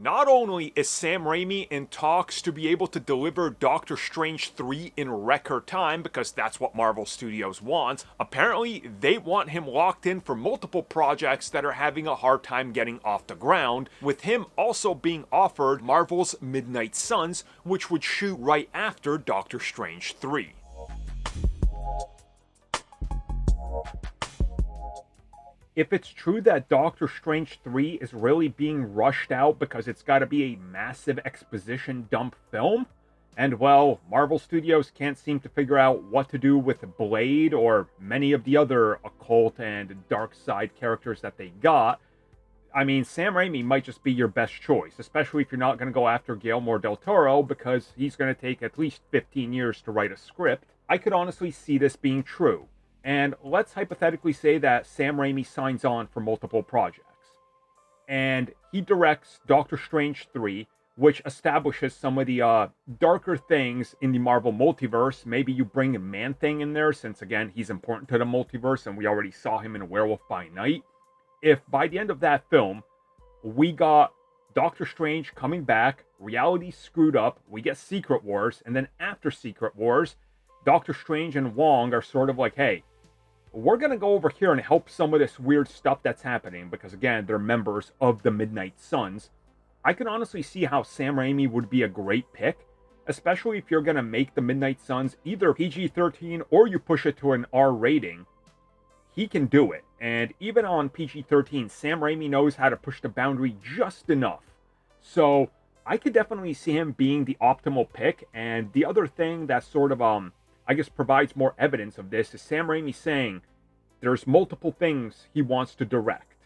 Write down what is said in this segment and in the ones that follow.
Not only is Sam Raimi in talks to be able to deliver Doctor Strange 3 in record time, because that's what Marvel Studios wants, apparently they want him locked in for multiple projects that are having a hard time getting off the ground, with him also being offered Marvel's Midnight Suns, which would shoot right after Doctor Strange 3. If it's true that Doctor Strange 3 is really being rushed out because it's got to be a massive exposition dump film, and well, Marvel Studios can't seem to figure out what to do with Blade or many of the other occult and dark side characters that they got, I mean, Sam Raimi might just be your best choice, especially if you're not going to go after Guillermo del Toro, because he's going to take at least 15 years to write a script. I could honestly see this being true. And let's hypothetically say that Sam Raimi signs on for multiple projects. And he directs Doctor Strange 3, which establishes some of the darker things in the Marvel multiverse. Maybe you bring Man-Thing in there, since again, he's important to the multiverse, and we already saw him in Werewolf by Night. If by the end of that film, we got Doctor Strange coming back, reality screwed up, we get Secret Wars, and then after Secret Wars, Doctor Strange and Wong are sort of like, hey, we're going to go over here and help some of this weird stuff that's happening, because again, they're members of the Midnight Suns. I can honestly see how Sam Raimi would be a great pick, especially if you're going to make the Midnight Suns either PG-13 or you push it to an R rating. He can do it, and even on PG-13, Sam Raimi knows how to push the boundary just enough. So I could definitely see him being the optimal pick, and the other thing that sort of I guess provides more evidence of this is Sam Raimi saying there's multiple things he wants to direct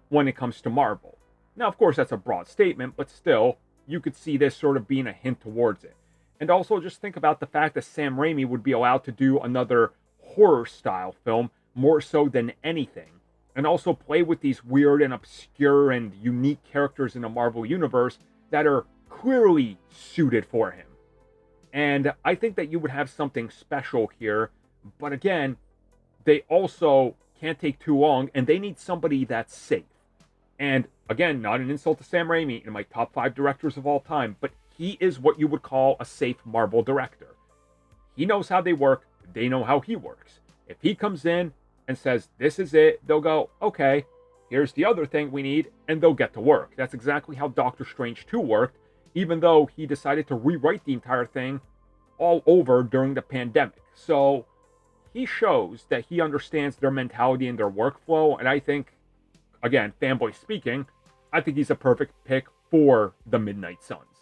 when it comes to Marvel. Now, of course, that's a broad statement, but still, you could see this sort of being a hint towards it. And also just think about the fact that Sam Raimi would be allowed to do another horror-style film more so than anything, and also play with these weird and obscure and unique characters in the Marvel Universe that are clearly suited for him. And I think that you would have something special here, but again, they also can't take too long, and they need somebody that's safe. And again, not an insult to Sam Raimi, in my top 5 directors of all time, but he is what you would call a safe Marvel director. He knows how they work, they know how he works. If he comes in and says, this is it, they'll go, okay, here's the other thing we need, and they'll get to work. That's exactly how Doctor Strange 2 worked, even though he decided to rewrite the entire thing all over during the pandemic. So he shows that he understands their mentality and their workflow, and I think, again, fanboy speaking, I think he's a perfect pick for the Midnight Suns.